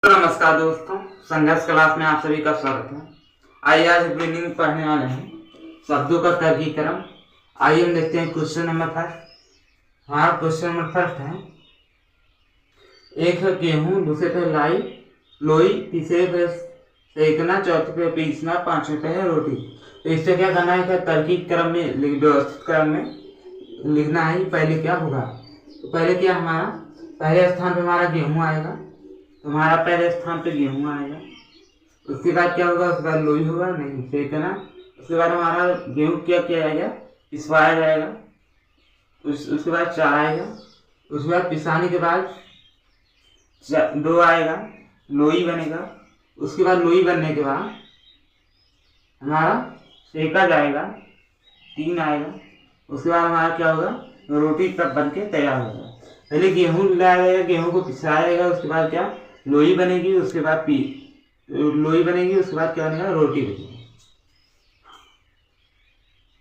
नमस्कार दोस्तों, संघर्ष क्लास में आप सभी का स्वागत है। आइए आज रीडिंग पढ़ने वाले हैं शब्दों का वर्गीकरण। आइए हम देखते हैं क्वेश्चन नंबर फर्स्ट। हमारा क्वेश्चन नंबर फर्स्ट है, एक है गेहूं, दूसरे पे लाई लोई, तीसरे पे सेकना, चौथे पे पीसना, पांचवे पे है रोटी। तो इससे क्या करना है, तरकीब क्रम में व्यवस्थित क्रम में लिखना है। पहले क्या होगा, तो पहले क्या हमारा पहले स्थान पे हमारा गेहूं आएगा, तो हमारा पहले स्थान पे गेहूं आएगा। उसके बाद क्या होगा, उसके बाद लोई होगा, नहीं सेकना। उसके बाद हमारा गेहूं क्या किया जाएगा, पिसवाया जाएगा। उसके बाद चार आएगा। उसके बाद पिसाने के बाद दो आएगा, लोई बनेगा। उसके बाद लोई बनने के बाद हमारा सेका जाएगा, तीन आएगा। उसके बाद हमारा क्या होगा, रोटी तब बन के तैयार होगा। पहले गेहूं लाया जाएगा, गेहूं को पिसाया जाएगा। उसके बाद क्या लोई बनेगी, उसके बाद लोई बनेगी। उसके बाद क्या बनेगा, रोटी बनेगी।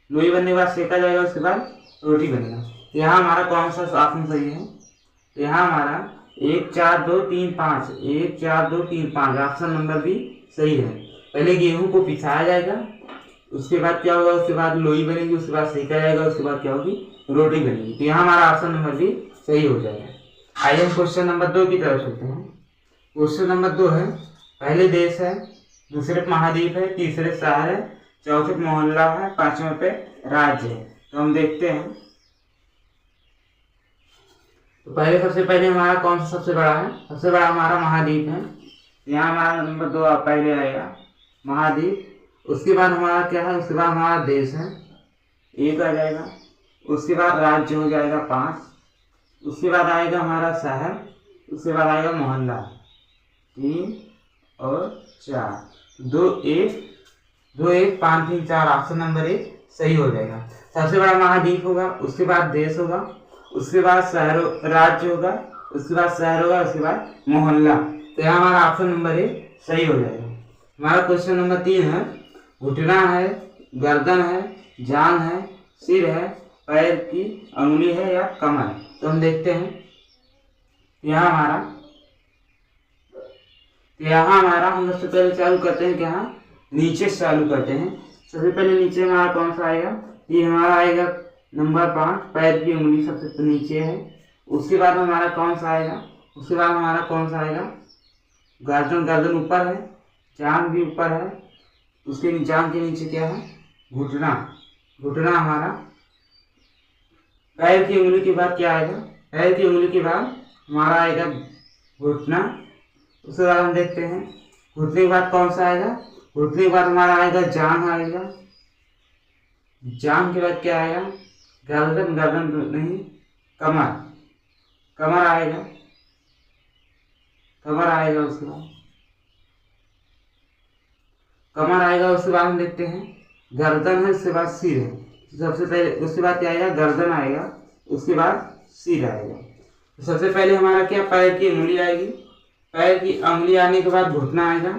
लोई बनने के बाद सेका जाएगा, उसके बाद रोटी बनेगा। यहाँ हमारा कौन सा ऑप्शन सही है, यहाँ हमारा 1 4 2 3 5 1 4 2 3 5 ऑप्शन नंबर भी सही है। पहले गेहूं को पिसाया जाएगा, उसके बाद क्या होगा, उसके बाद लोई बनेगी, उसके बाद सेका जाएगा, उसके बाद क्या होगी, रोटी बनेगी। तो यहाँ हमारा ऑप्शन नंबर भी सही हो जाएगा। आइए हम क्वेश्चन नंबर 2 की तरफ चलते हैं। क्वेश्चन नंबर 2 है, पहले देश है, दूसरे महाद्वीप है, तीसरे शहर है, चौथे मोहल्ला है, पांचवें पे राज्य है। तो हम देखते हैं, तो पहले सबसे पहले हमारा कौन सा सबसे बड़ा है, सबसे बड़ा हमारा महाद्वीप है। यहाँ हमारा नंबर 2 पहले आएगा महाद्वीप। उसके बाद हमारा क्या है, उसके बाद हमारा देश है, एक आ जाएगा। उसके बाद राज्य हो जाएगा 5। उसके बाद आएगा हमारा शहर। उसके बाद आएगा मोहल्ला 3 और 4। 2 1 5 3 4 ऑप्शन नंबर 1 सही हो जाएगा। सबसे बड़ा महाद्वीप होगा, उसके बाद देश होगा, उसके बाद शहर राज्य होगा, उसके बाद शहर होगा, उसके बाद मोहल्ला। तो यहाँ हमारा ऑप्शन नंबर 1 सही हो जाएगा। हमारा क्वेश्चन नंबर 3 है, घुटना है, गर्दन है, जांघ है, सिर है, पैर की अंगुली है या कमर। तो हम देखते हैं, यहाँ हमारा हम सबसे पहले चालू करते हैं, क्या नीचे से चालू करते हैं। सबसे पहले नीचे हमारा कौन सा आएगा, ये हमारा आएगा नंबर 5, पैर की उंगली सबसे नीचे है। उसके बाद हमारा कौन सा आएगा, उसके बाद हमारा कौन सा आएगा, गर्दन ऊपर है, जांघ भी ऊपर है। उसके जांघ के नीचे क्या है, घुटना हमारा। पैर की उंगली के बाद क्या आएगा, पैर की उंगली के बाद हमारा आएगा घुटना। उसके बाद हम देखते हैं, घुटने के बाद कौन सा आएगा, घुटने के बाद हमारा आएगा जांघ आएगा। जांघ के बाद क्या आएगा, गर्दन नहीं, कमर आएगा, उसके बाद कमर आएगा। उसके बाद हम देखते हैं, गर्दन है, उसके बाद सिर है। सबसे पहले उसके बाद क्या आएगा, गर्दन आएगा, उसके बाद सिर आएगा। तो सबसे पहले हमारा क्या, पैर की उंगली आएगी। पैर की उंगली आने के बाद घुटना आएगा,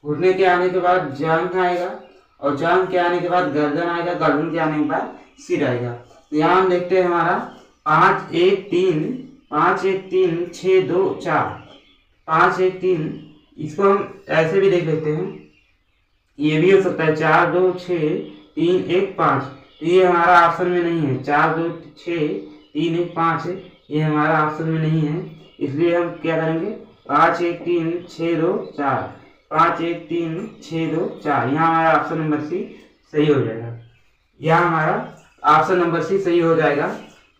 घुटने के आने के बाद जांघ आएगा, और जांघ के आने के बाद गर्दन आएगा, गर्दन के आने के बाद सिर आएगा। तो यहाँ हम देखते हैं हमारा 5 1 3 6 2 4 5 1 3। इसको हम ऐसे भी देख लेते हैं, ये भी हो सकता है 4 2 6 3 1 5। तो ये हमारा ऑप्शन में नहीं है, 4 2 6 3 1 5 है, ये हमारा ऑप्शन में नहीं है। इसलिए हम क्या करेंगे, 5 1 3 6 2 4 5 1 3 6 2 4। यहाँ हमारा ऑप्शन नंबर सी सही हो जाएगा। यहाँ हमारा ऑप्शन नंबर सी सही हो जाएगा।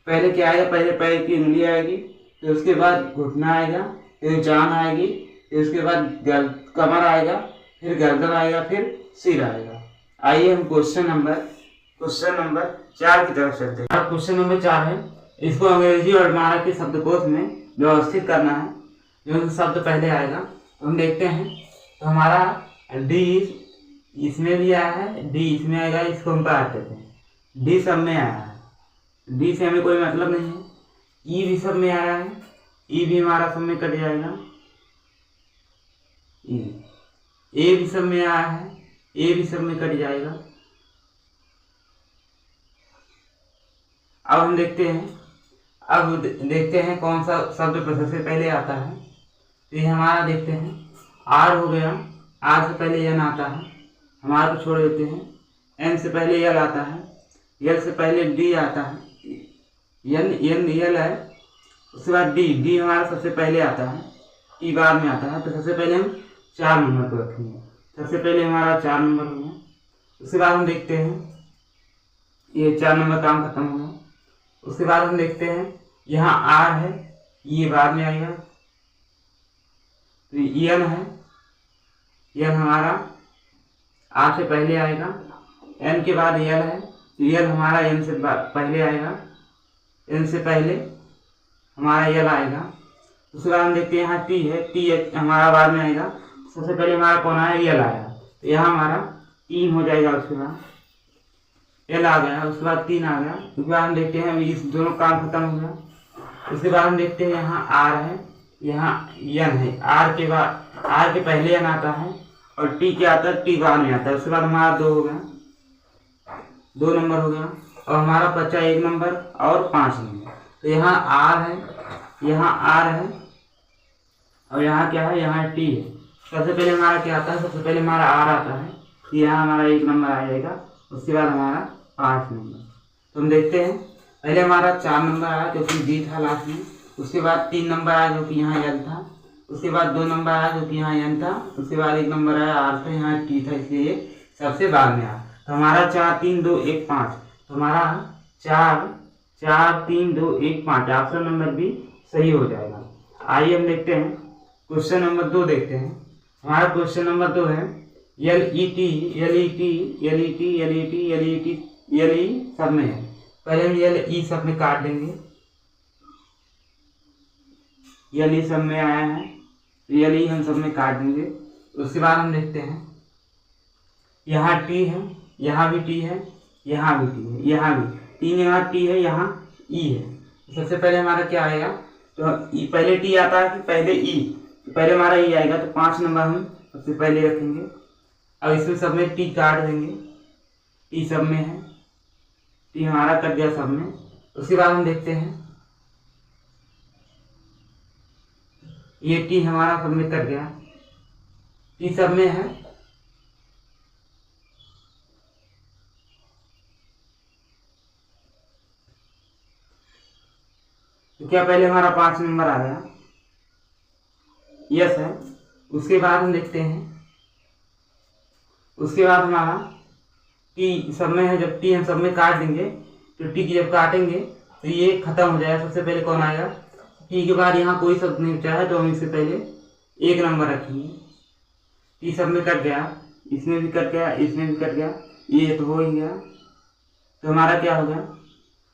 पहले क्या आएगा, पहले पैर की उंगली आएगी, फिर उसके बाद घुटना आएगा, फिर जांघ आएगी, फिर उसके बाद कमर आएगा, फिर गर्दन आएगा, फिर सिर आएगा। आइए हम क्वेश्चन नंबर 4 की तरफ चलते हैं। क्वेश्चन नंबर 4 है, इसको अंग्रेजी और हमारा के शब्दकोश में व्यवस्थित करना है। जो शब्द पहले आएगा तो हम देखते हैं, तो हमारा डी इसमें भी आया है, डी इसमें आएगा, इसको हम काट देते हैं। डी सब में आया है, डी से हमें कोई मतलब नहीं है। ई भी सब में आया है, ई भी हमारा सब में कट जाएगा। ए भी सब में आया है, ए भी सब में कट जाएगा। अब हम देखते हैं, कौन सा शब्द सबसे पहले आता है। तो ये हमारा देखते हैं, आर हो गया, आर से पहले एन आता है, हम आर को छोड़ देते हैं। एन से पहले यल आता है, यल से पहले डी आता है, एन एन यल है, उसके बाद डी, डी हमारा सबसे पहले आता है, ई बाद में आता है। तो सबसे पहले हम 4 नंबर को रखेंगे। सबसे पहले हमारा 4 नंबर हो गया। उसके बाद हम देखते हैं ये 4 नंबर काम खत्म हो गया। उसके बाद हम देखते हैं यहाँ आर है, ये बाद में आएगा, तो एन है, एन हमारा आर से पहले आएगा, एन के बाद यल है, तो यल हमारा एन से पहले आएगा, एन से पहले हमारा यल आएगा। उसके बाद हम देखते हैं यहाँ टी है, टी हमारा बाद में आएगा। सबसे पहले हमारा कौन आया, यल आया, तो यहाँ हमारा 3 हो जाएगा। उसके बाद एल आ गया, उसके बाद 3 आ गया। उसके बाद हम देखते हैं इस दोनों काम खत्म हो गया। उसके बाद हम देखते हैं यहाँ आर है, यहाँ एन है, आर के बाद, आर के पहले एन आता है और टी क्या आता है, टी बाद में आता है। उसके बाद हमारा 2 हो गया, 2 नंबर हो गया और हमारा बचा 1 नंबर और 5 नंबर। तो यहाँ आर है, यहाँ आर है और यहाँ क्या है, यहाँ टी है। सबसे पहले हमारा क्या आता है, सबसे पहले हमारा आर आता है, यहाँ हमारा 1 नंबर आ जाएगा। उसके बाद हमारा 5 नंबर। तो हम देखते हैं पहले हमारा 4 नंबर आया जो कि डी था लास्ट में। उसके बाद 3 नंबर आया जो कि यहाँ एल था। उसके बाद 2 नंबर आया जो कि यहाँ एन था। उसके बाद 1 नंबर आया आर था, यहाँ टी था, इसलिए सबसे बाद में आया। तो हमारा 4 3 2 1 5, तो हमारा 4 4 3 2 1 5 ऑप्शन नंबर भी सही हो जाएगा। आइए हम देखते हैं क्वेश्चन नंबर 2 देखते हैं। हमारा क्वेश्चन नंबर 2 है L E T, L E T, L E T, L E T, L E T, L E सब में है। पहले हम एल ई सब में काट देंगे, एल ई सब में आया है, एल ई हम सब में काट देंगे। उसके बाद हम देखते हैं यहाँ टी है, यहाँ भी टी है, यहाँ भी टी है, यहाँ भी 3 यहाँ टी है, यहाँ ई है। सबसे पहले हमारा क्या आएगा, तो पहले टी आता है कि पहले ई, पहले हमारा ई आएगा, तो 5 नंबर हम सबसे पहले रखेंगे। अब इसमें सब में टी काट देंगे, टी सब में है, टी हमारा कट गया सब में। उसके बाद हम देखते हैं ये टी हमारा सब में कट गया, टी सब में है। तो क्या पहले हमारा 5 नंबर आ गया, यस है। उसके बाद हम देखते हैं, उसके बाद हमारा टी सब में है, जब टी हम सब में काट देंगे तो टी की जब काटेंगे तो ये खत्म हो जाएगा। सबसे पहले कौन आएगा, टी के बाद यहाँ कोई शब्द नहीं बचा है, तो हम इससे पहले 1 नंबर रखेंगे। टी सब में कट गया, इसमें भी कट गया, इसमें भी कट गया, ये तो हो ही गया। तो हमारा क्या हो गया,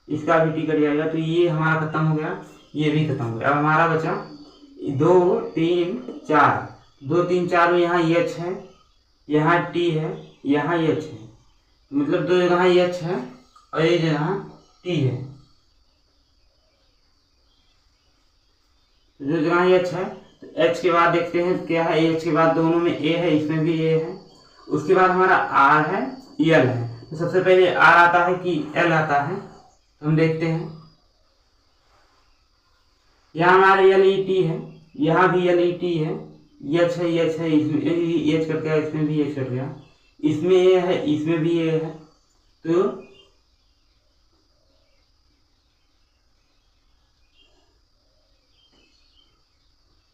इसका भी टी कट जाएगा, तो ये हमारा खत्म हो गया, ये भी खत्म हो गया। अब हमारा बचा 2 3 4, 2 3 4 में यहाँ एच है, यहाँ टी है, यहाँ एच है, मतलब 2 जगह एच है और 1 जगह टी है। 2 जगह एच है, तो एच के बाद देखते हैं क्या है, एच के बाद दोनों में ए है, इसमें भी ए है। उसके बाद हमारा आर है, एल है। तो सबसे पहले आर आता है कि एल आता है, तो हम देखते हैं यहाँ हमारा एल ई टी है, यहाँ भी एल ई टी है, एच है, एच है, इसमें एच कट गया, इसमें भी एच कट गया, इसमें ए है, इसमें भी ए है। तो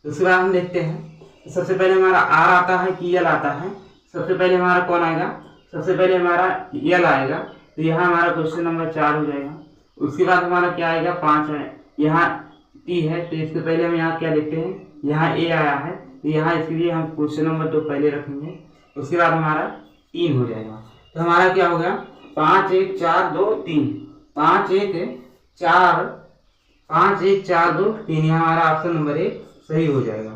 उसके बाद हम देखते हैं, तो सबसे पहले हमारा आर आता है कि एल आता है। सबसे पहले हमारा कौन आएगा, सबसे पहले हमारा एल आएगा, तो यहाँ हमारा क्वेश्चन नंबर 4 हो जाएगा। उसके बाद हमारा क्या आएगा, 5 है, यहाँ टी है, तो इसके पहले हम यहाँ क्या देखते हैं, यहाँ ए आया है, तो यहाँ इसलिए हम क्वेश्चन नंबर 2 पहले रखेंगे। उसके बाद हमारा 3 हो जाएगा। तो हमारा क्या हो गया, 5 1 4 2 3, 5 1 4 5 1 4 2 3, यहाँ हमारा ऑप्शन नंबर 1 सही हो जाएगा।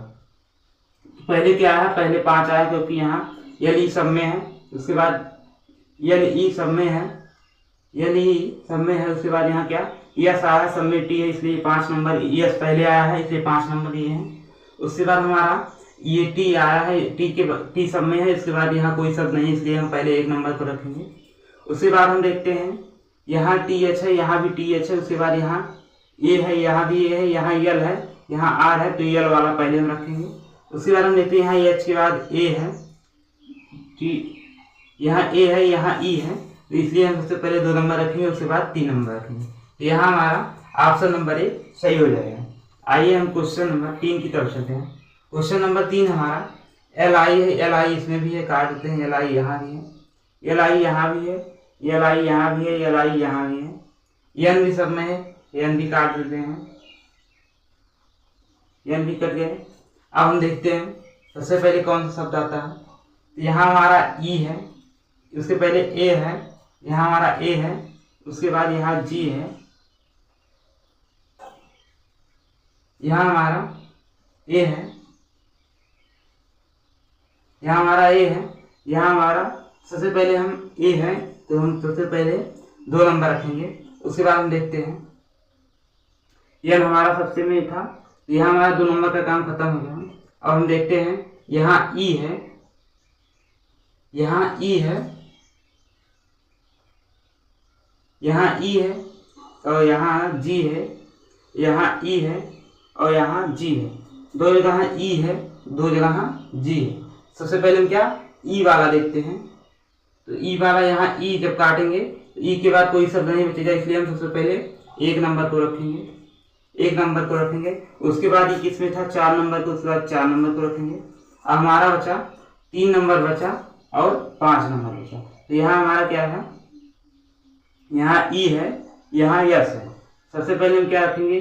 पहले क्या है, पहले 5 आया क्योंकि यहाँ एल ई सब में है। उसके बाद एल ई सब में है, एल ई सब में है। उसके बाद यहाँ क्या यस आया, सब में टी है, इसलिए 5 नंबर यस पहले आया है, इसलिए 5 नंबर ये है। उसके बाद हमारा ये टी आया है, टी सब में है, इसके बाद यहाँ कोई शब्द नहीं, इसलिए हम पहले 1 नंबर को रखेंगे। उसके बाद हम देखते हैं यहाँ टी एच है, यहाँ भी टी एच है। उसके बाद यहाँ ए है, यहाँ भी ए है, यहाँ यल है, यहाँ आर है, तो यल वाला पहले हम रखेंगे। उसके बाद हम देखते हैं यहाँ एच के बाद ए है, यहाँ ए है, यहाँ ई है, तो इसलिए हम सबसे पहले 2 नंबर रखेंगे, उसके बाद 3 नंबर रखेंगे। तो यहाँ हमारा ऑप्शन नंबर ए सही हो जाएगा। आइए हम क्वेश्चन नंबर 3 की तरफ चलते हैं। क्वेश्चन नंबर 3 हमारा एल आई है, एल आई इसमें भी है, काट देते हैं, एल आई यहाँ भी है, एल आई यहाँ भी है, एल आई यहाँ भी है, एल आई यहाँ भी है, एन भी सब में है, एन भी काट देते हैं, एन भी कट गए। अब हम देखते हैं सबसे पहले कौन सा शब्द आता है। तो यहाँ हमारा ई है, उसके पहले ए है, यहाँ हमारा ए है, उसके बाद यहाँ जी है, यहाँ हमारा ए है, यहाँ हमारा ए है, यहाँ हमारा सबसे पहले हम ए है, तो हम सबसे पहले 2 नंबर रखेंगे। उसके बाद हम देखते हैं यह हमारा सबसे में था, तो यहाँ हमारा 2 नंबर का काम खत्म हो गया। अब हम देखते हैं यहाँ ई है, यहाँ ई है, यहाँ ई है, और यहाँ जी है, यहाँ ई है और यहाँ जी है। 2 जगह ई है, 2 जगह जी है। सबसे पहले हम क्या ई वाला देखते हैं। तो ई वाला यहाँ ई जब काटेंगे तो ई के बाद कोई शब्द नहीं बचेगा, इसलिए हम सबसे पहले 1 नंबर को रखेंगे, 1 नंबर को रखेंगे। उसके बाद ये किसमें था 4 नंबर को, उसके बाद 4 नंबर को रखेंगे। अब हमारा बचा 3 नंबर बचा और 5 नंबर बचा। तो यहाँ हमारा क्या है, यहाँ ई है, यहाँ यस है। सबसे पहले हम क्या रखेंगे,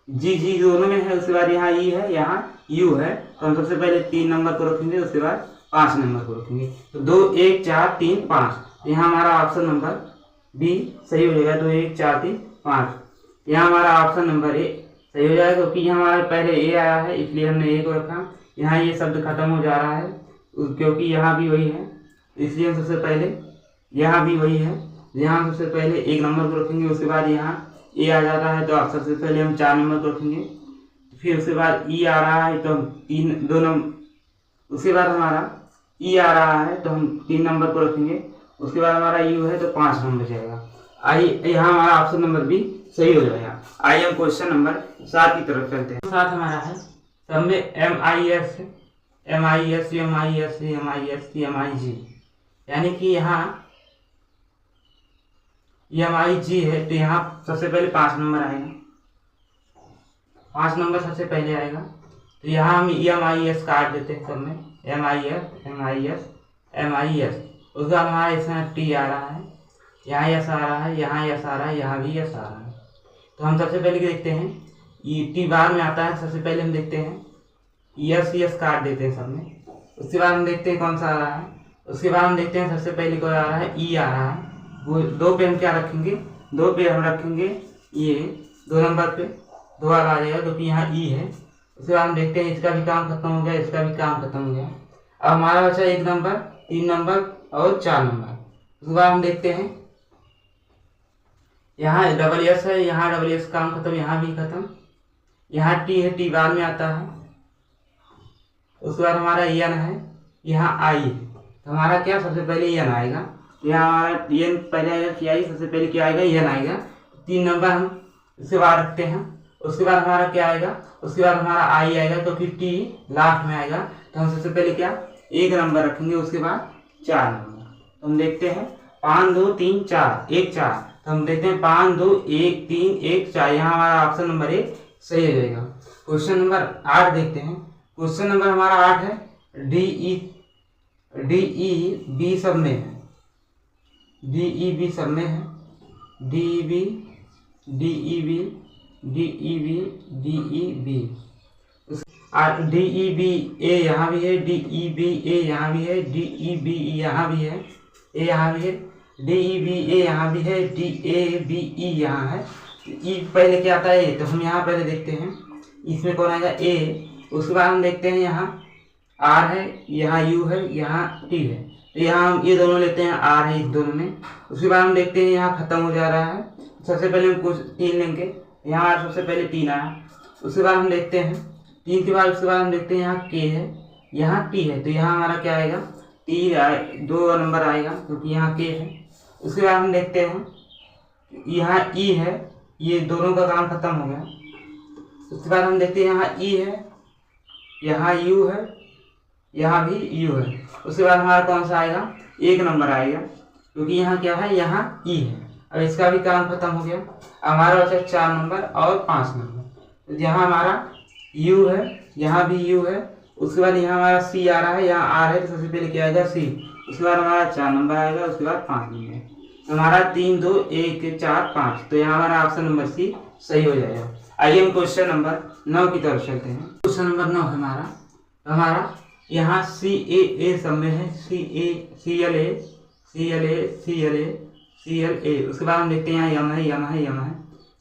जी जी दोनों में है, उसके बाद यहाँ ई है, यहाँ यू है, तो हम सबसे पहले 3 नंबर को रखेंगे, उसके बाद 5 नंबर को रखेंगे। तो 2 1 4 3 5, यहाँ हमारा ऑप्शन नंबर बी सही हो जाएगा। 2 1 4 3 5, यहाँ हमारा ऑप्शन नंबर ए सही हो जाएगा, क्योंकि यहाँ हमारे पहले ए आया है इसलिए हमने ए को रखा। यहाँ ये शब्द खत्म हो जा रहा है क्योंकि यहाँ भी वही है, इसलिए हम सबसे पहले यहाँ भी वही है, यहाँ हम सबसे पहले 1 नंबर को रखेंगे। उसके बाद यहाँ ए आ जाता है तो सबसे पहले हम 4 नंबर को रखेंगे। फिर उसके बाद ई आ रहा है तो हम 2 नंबर, उसके बाद हमारा ई आ रहा है तो हम 3 नंबर को रखेंगे। उसके बाद हमारा यू है तो 5 नंबर जाएगा। आइए यहाँ हमारा ऑप्शन नंबर बी सही हो जाएगा। आइए हम क्वेश्चन नंबर 7 की तरफ चलते हैं। 7 हमारा है, सब में M I S, M I S, M I S, M I S, M I G, यानी कि यहाँ एम आई जी है, तो यहाँ सबसे पहले 5 नंबर आएगा, 5 नंबर सबसे पहले आएगा। तो यहाँ हम एम आई एस काट देते हैं सब में, M I S, M I S, M I S. उसके बाद हमारा इसमें टी आ रहा है, यहाँ यस आ रहा है, यहाँ यस आ रहा है, यहाँ भी यस आ रहा है। तो हम सबसे पहले देखते हैं, ये टी बार में आता है, सबसे पहले हम देखते हैं यस यस काट देते हैं सब में। उसके बाद हम देखते हैं कौन सा आ रहा है। उसके बाद हम देखते हैं सबसे पहले कौन आ रहा है, ई आ रहा है। वो 2 पे हम क्या रखेंगे, 2 पे हम रखेंगे ये 2 नंबर पे 2 आ जाएगा क्योंकि यहाँ ई है। उसके बाद हम देखते हैं इसका भी काम खत्म हो गया, इसका भी काम खत्म हो गया। अब हमारा बचा 1 नंबर, 3 नंबर और 4 नंबर। उसके बाद हम देखते हैं यहाँ डबल एस है, यहाँ डबल एस काम खत्म, यहाँ भी खत्म। यहाँ टी है, टी बाद में आता है। उसके बाद हमारा एन है, यहाँ आई है, तो हमारा क्या सबसे पहले एन आएगा। यहाँ हमारा एन पहले आएगा, क्या आई सबसे पहले क्या आएगा, एन आएगा। 3 नंबर हम इसके बाद रखते हैं। उसके बाद हमारा क्या आएगा, उसके बाद हमारा आई आएगा क्योंकि टी लास्ट में आएगा, तो हम सबसे पहले क्या 1 नंबर रखेंगे, उसके बाद 4 नंबर। तो हम देखते हैं 5 2 3 4 1 4, तो हम देखते हैं 5 2 1 3 1 4, यहाँ हमारा ऑप्शन नंबर 1 सही हो जाएगा। क्वेश्चन नंबर 8 देखते हैं। क्वेश्चन नंबर हमारा 8 है, डी ई बी सब में है, डी ई बी सब में है, D E B D E B D E B D E B, D E B A यहाँ भी है, डी ई बी ए यहाँ भी है, डी ई बी यहाँ भी है, ए यहाँ भी है, डी ई बी ए यहाँ भी है, डी ए बी ई यहाँ है। ई पहले क्या आता है ए, तो हम यहाँ पहले देखते हैं इसमें कौन आएगा ए। उसके बाद हम देखते हैं यहाँ आर है, यहाँ यू है, यहाँ टी है, तो यहाँ हम ये दोनों लेते हैं, आर है इस दोनों में। उसके बाद हम देखते हैं यहाँ खत्म हो जा रहा है, सबसे पहले हम कुछ 3 लेंगे, यहाँ सबसे पहले 3 आया। उसके बाद हम देखते हैं 3 के बाद, उसके बाद हम देखते हैं यहाँ के है, यहाँ टी है, तो यहाँ हमारा क्या आएगा टी 2 नंबर आएगा क्योंकि यहाँ के है। उसके बाद हम देखते हैं यहाँ ई है, ये दोनों का काम खत्म हो गया। उसके बाद हम देखते हैं यहाँ ई है, यहाँ यू है, यहाँ भी यू है। उसके बाद हमारा कौन सा आएगा, 1 नंबर आएगा, क्योंकि यहाँ क्या है, यहाँ ई है। अब इसका भी काम खत्म हो गया। हमारा बचा 4 नंबर और 5 नंबर। तो यहाँ हमारा यू है, यहाँ भी यू है। उसके बाद यहाँ हमारा सी आ रहा है, यहाँ आर है, तो सबसे पहले क्या आएगा, सी। उसके बाद हमारा 4 नंबर आएगा, उसके बाद 5 नंबर। तो हमारा 3 2 1 4 5, तो यहाँ हमारा ऑप्शन नंबर सी सही हो जाएगा। आइए हम क्वेश्चन नंबर 9 की तरफ चलते हैं। क्वेश्चन नंबर 9 हमारा यहाँ सी ए सब में है, सी एल ए। उसके बाद हम देखते हैं यहाँ यम है,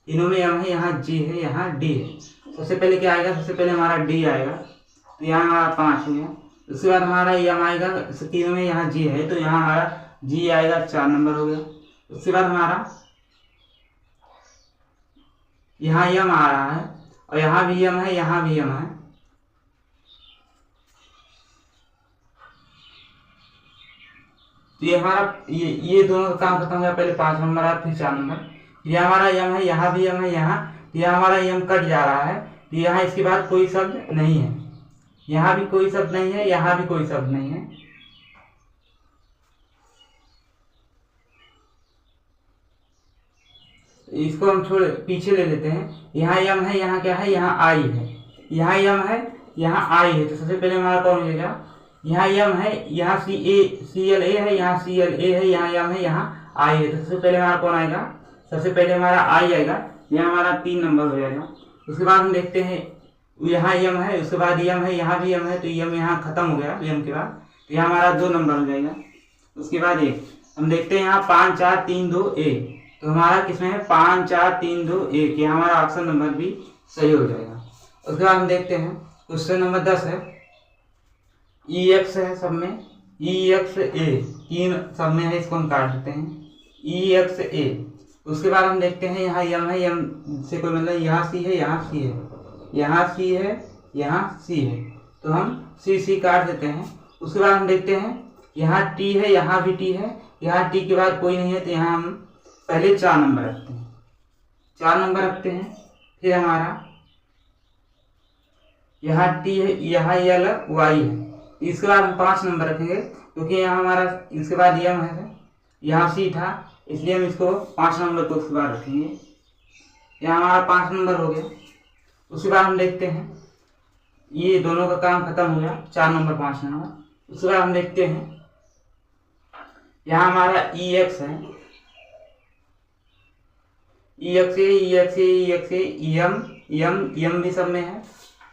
तीनों में यम है, यहाँ जी है, यहाँ डी है। सबसे पहले क्या आएगा, सबसे पहले हमारा डी आएगा, तो यहाँ हमारा 5 हो गया। उसके बाद हमारा यम आएगा, तीनों में यहाँ जी है, तो यहाँ हमारा जी आएगा, 4 नंबर हो गया। उसके बाद हमारा यहाँ यम आ रहा है, और यहाँ भी यम है, यहाँ भी यम है। तो ये हमारा ये दोनों का काम खत्म हो गया। पहले 5 नंबर आया, फिर 4 नंबर। ये हमारा यम है, यहाँ भी यम है, यहाँ यह हमारा यम कट जा रहा है, तो यहाँ इसके बाद कोई शब्द नहीं है, यहाँ भी कोई शब्द नहीं है, यहाँ भी कोई शब्द नहीं है। इसको हम छोड़ पीछे ले लेते हैं। यहाँ यम है, यहाँ क्या है, यहाँ आई है, यहाँ यम है, यहाँ आई है। तो सबसे पहले हमारा कौन हो जाएगा, यहाँ यम है, यहाँ सी एल ए है, यहाँ सी एल ए है, यहाँ यम है, यहाँ आई है। तो सबसे पहले हमारा कौन आएगा, सबसे पहले हमारा आई आएगा, यहाँ हमारा 3 नंबर हो जाएगा। उसके बाद हम देखते हैं यहाँ यम है, उसके बाद यम है, यहाँ भी यम है, तो यम यहाँ खत्म हो गया यम के बाद, तो यहाँ हमारा 2 नंबर हो जाएगा। उसके बाद हम देखते हैं यहाँ 5 4 3 2 1, तो हमारा किसमें है, 5 4 3 2 1, यहाँ हमारा ऑप्शन नंबर भी सही हो जाएगा। उसके बाद हम देखते हैं क्वेश्चन नंबर 10 है, ई एक्स है सब में, ई एक्स ए, 3 सब में है, इसको हम काट देते हैं, ई एक्स ए। उसके बाद हम देखते हैं यहाँ यम है, यम से कोई मतलब, यहाँ सी है, यहाँ सी है, यहाँ सी है, यहाँ सी है, तो हम सी काट देते हैं। उसके बाद हम देखते हैं यहाँ टी है, यहाँ भी टी है, यहाँ टी के बाद कोई नहीं है, तो यहाँ हम पहले 4 नंबर रखते हैं, 4 नंबर रखते हैं। फिर हमारा यहाँ टी है, यहाँ यल वाई है, इसके बाद हम 5 नंबर रखेंगे, क्योंकि यहाँ हमारा इसके बाद यम है, यहाँ सी था, इसलिए हम इसको 5 नंबर को उसके बाद रखेंगे। यहाँ हमारा 5 नंबर हो गया। उसके बाद हम देखते हैं ये दोनों का काम खत्म हो गया, 4 नंबर 5 नंबर। उसके बाद हम देखते हैं यहाँ हमारा ई एक्स है, ई एक्स यम भी सब में है,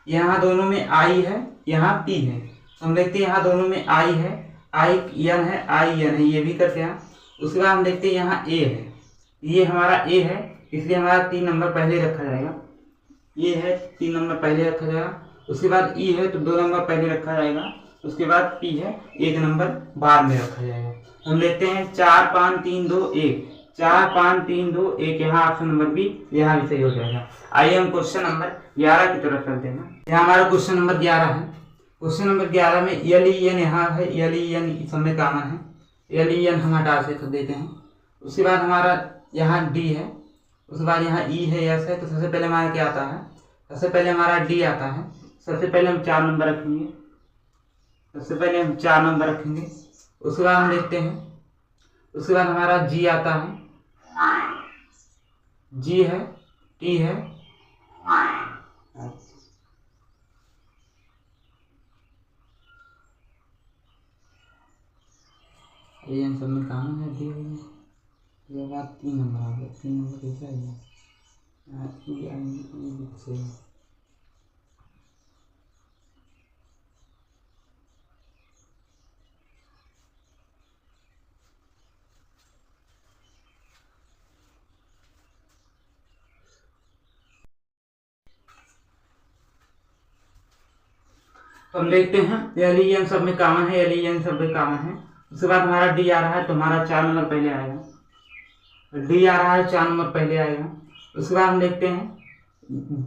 यहाँ दोनों में आई है, यहाँ पी है। तो हम देखते हैं यहाँ दोनों में आई है, आई एन है, आई एन है, ये भी करते हैं। उसके बाद हम देखते हैं यहाँ ए है, ये हमारा ए है, इसलिए हमारा 3 नंबर पहले रखा जाएगा, ये है 3 नंबर पहले रखा जाएगा। उसके बाद ई है, तो 2 नंबर पहले रखा जाएगा। उसके बाद पी है, 1 नंबर बाद में रखा जाएगा। हम देखते हैं 4 5 3 2 1, 4 5 3 2 1, यहाँ ऑप्शन नंबर बी यहाँ भी सही हो जाएगा। आइए हम क्वेश्चन नंबर 11 की तरफ चलते हैं। यहाँ हमारा क्वेश्चन नंबर 11 है। क्वेश्चन नंबर 11 में एल ई एन यहाँ है, एल ई एन समय कॉमन है, एल ई एन हम हटा से देते हैं। उसके बाद हमारा यहाँ डी है, उसके बाद यहाँ ई है, एस है। तो सबसे पहले हमारा क्या आता है, सबसे पहले हमारा डी आता है। सबसे पहले हम 4 नंबर रखेंगे, सबसे पहले हम 4 नंबर रखेंगे। उसके बाद हम देखते हैं, उसके बाद हमारा जी आता है, जी है, टी है, ये सब में काम है, डी है। ये बात 3 नंबर आ गया, 3 नंबर कैसा है, तो हम देखते हैं एल ई एन सब में कॉमन है, एल ई एन सब में कॉमन है। उसके बाद हमारा डी आ रहा है, तो हमारा 4 नंबर पहले आएगा, डी आ रहा है, 4 नंबर पहले आएगा। उसके बाद हम देखते हैं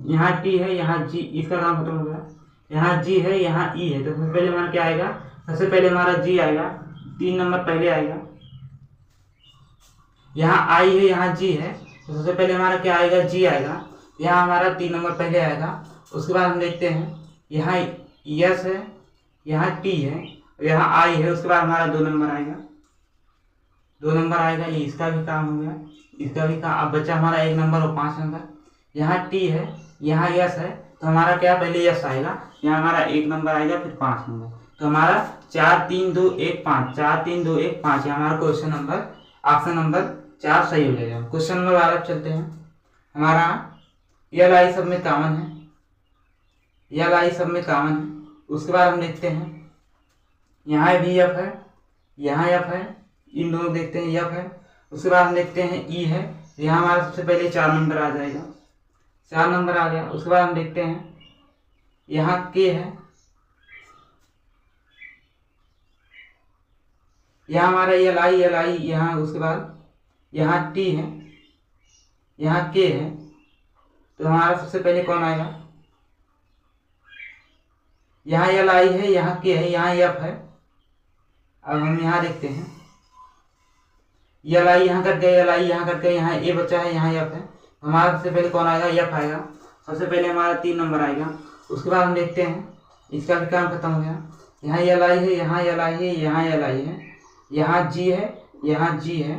यहाँ टी है, यहाँ जी, इसका काम खत्म हो गया, यहाँ जी है, यहाँ ई है। तो सबसे पहले हमारा क्या आएगा, सबसे पहले हमारा जी आएगा, 3 नंबर पहले आएगा। यहाँ आई है, यहाँ जी है, तो सबसे पहले हमारा क्या आएगा, जी आएगा, यहाँ हमारा 3 नंबर पहले आएगा। उसके बाद हम देखते हैं यहाँ यस है, यहाँ टी है, यहाँ आई है, उसके बाद हमारा 2 नंबर आएगा, 2 नंबर आएगा। ये इसका भी काम हो गया, इसका भी काम। अब बचा हमारा 1 नंबर और 5 नंबर। यहाँ टी है, यहाँ यस है, तो हमारा क्या पहले यस आएगा, यहाँ हमारा 1 नंबर आएगा, फिर 5 नंबर। तो हमारा 4 3 2 1 5, 4 3 2 1 5, हमारा क्वेश्चन नंबर ऑप्शन नंबर 4 सही हो जाएगा। क्वेश्चन नंबर 12 चलते हैं। हमारा यल आई सब में कॉमन है, यल आई सब में कॉमन है। उसके बाद हम देखते हैं यहाँ भी एफ है, यहाँ एफ है, इन दोनों देखते हैं एफ है। उसके बाद हम देखते हैं ई है, यहाँ हमारा सबसे पहले 4 नंबर आ जाएगा, 4 नंबर आ गया। उसके बाद हम देखते हैं यहाँ के है, यहाँ हमारा एल आई यहाँ। उसके बाद यहाँ टी है, यहाँ के है, तो हमारा सबसे पहले कौन आएगा, यहाँ एल आई है, यहाँ के है, यहाँ एफ है। अब हम यहाँ देखते हैं एल आई यहाँ कट गए, एल आई यहाँ कट गए, यहाँ ए बचा है, यहाँ एफ है। हमारा सबसे पहले कौन आएगा, एफ आएगा। सबसे पहले हमारा 3 नंबर आएगा। उसके बाद हम देखते हैं इसका भी काम खत्म हो गया। यहाँ एल आई है, यहाँ एल आई है, यहाँ एल आई है, यहाँ जी है, यहाँ जी है,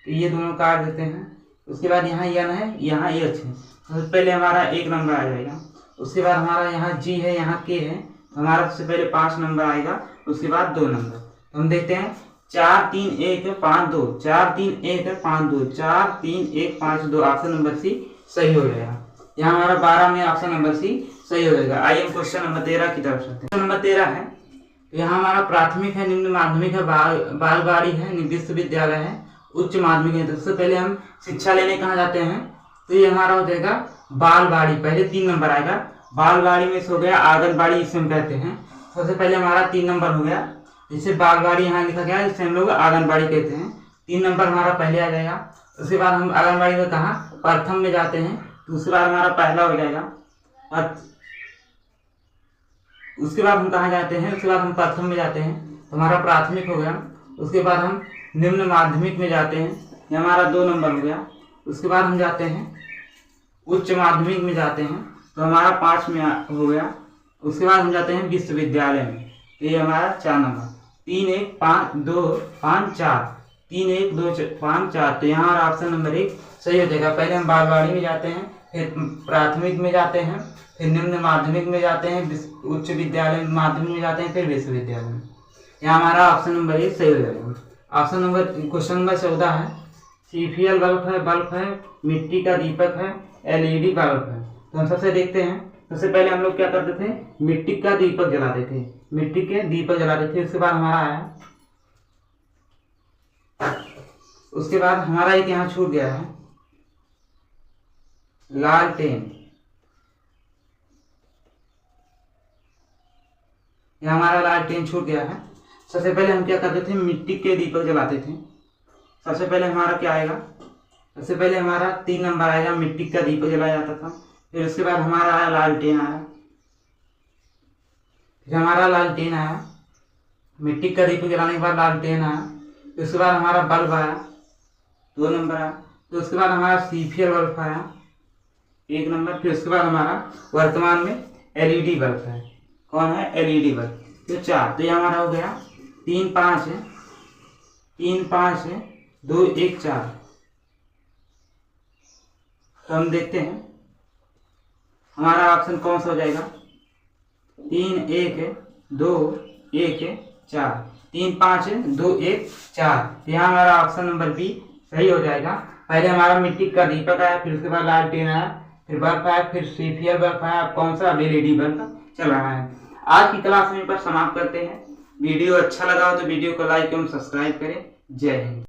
तो ये दोनों काट देते हैं। उसके बाद यहाँ एन है, यहाँ एच है। सबसे पहले हमारा 1 नंबर आ जाएगा। उसके बाद हमारा यहाँ जी है, यहाँ के है, हमारा सबसे पहले 5 नंबर आएगा। उसके बाद 2 नंबर। तो हम देखते हैं 4 3 1 5 2, 4 3 1 5 2, 4 3 1 5 2, ऑप्शन नंबर सी सही हो जाएगा। यहाँ हमारा 12 में ऑप्शन नंबर सी सही हो जाएगा। आइए हम क्वेश्चन नंबर 13 की तरफ चलते हैं। क्वेश्चन नंबर 13 है, तो यहाँ हमारा प्राथमिक है, निम्न माध्यमिक है, बालवाड़ी है, निर्दिष्ट विद्यालय है, उच्च माध्यमिक है। तो सबसे पहले हम शिक्षा लेने कहाँ जाते हैं, तो ये हमारा हो जाएगा बालवाड़ी। पहले 3 नंबर आएगा, बालवाड़ी में से हो गया आंगनबाड़ी, इसे हम कहते हैं। सबसे पहले हमारा 3 नंबर हो गया, जिसे बालवाड़ी यहाँ लिखा गया, इसे हम लोग आंगनबाड़ी कहते हैं। 3 नंबर हमारा पहले आ जाएगा। उसके बाद हम आंगनबाड़ी में कहाँ, प्रथम में जाते हैं, तो उसके बाद हमारा पहला हो जाएगा। उसके बाद हम कहाँ जाते हैं, उसके बाद हम प्रथम में जाते हैं, तो हमारा प्राथमिक हो गया। उसके बाद हम निम्न माध्यमिक में जाते हैं, ये हमारा 2 नंबर हो गया। उसके बाद हम जाते हैं उच्च माध्यमिक में जाते हैं, तो हमारा 5 में हो गया। उसके बाद हम जाते हैं विश्वविद्यालय में, तो ये हमारा 4 नंबर। 3 1 5 2 5 4, 3 1 2 5 4, तो यहाँ हमारा ऑप्शन नंबर 1 सही हो जाएगा। पहले हम बालवाड़ी में जाते हैं, फिर प्राथमिक में जाते हैं, फिर निम्न माध्यमिक में जाते हैं, उच्च विद्यालय माध्यमिक में जाते हैं, फिर विश्वविद्यालय में। यहाँ हमारा ऑप्शन नंबर 1 सही हो जाएगा। ऑप्शन नंबर क्वेश्चन नंबर 14 है, सीफीएल बल्ब है, मिट्टी का दीपक है, एलईडी बल्ब है। तो हम सबसे देखते हैं, सबसे पहले हम लोग क्या करते थे, मिट्टी का दीपक जलाते थे, मिट्टी के दीपक जलाते थे। उसके बाद हमारा आया, उसके बाद हमारा एक यहाँ छूट गया है, लालटेन। यहाँ हमारा लालटेन छूट गया है। सबसे पहले हम क्या करते थे, मिट्टी के दीपक जलाते थे। सबसे पहले हमारा क्या आएगा, सबसे पहले हमारा 3 नंबर आएगा, मिट्टी का दीपक जलाया जाता था। फिर उसके बाद हमारा आया लालटेन आया, फिर हमारा लालटेन आया, मिट्टी का दीपक जलाने के बाद लालटेन आया। फिर उसके बाद हमारा बल्ब आया, 2 नंबर आया। तो उसके बाद हमारा सीफीएल बल्ब आया, 1 नंबर। फिर उसके बाद हमारा वर्तमान में एलईडी बल्ब है। कौन है, एलईडी बल्ब। तो 4, तो ये हमारा हो गया 3 5 है, 3 5 है, 2 1 4। तो हम देखते हैं हमारा ऑप्शन कौन सा हो जाएगा, 3 1 है, 2 1 है, 4, 3 5 है, 2 1 4। यहाँ हमारा ऑप्शन नंबर बी सही हो जाएगा। पहले हमारा मिट्टी का दीपक आया, फिर उसके बाद लालटेन आया, फिर बल्ब आया, फिर सीफीएल बल्ब आया, कौन सा, एलईडी बल्ब चल रहा है। आज की क्लास में पर समाप्त करते हैं। वीडियो अच्छा लगा हो तो वीडियो को लाइक एवं सब्सक्राइब करें। जय हिंद।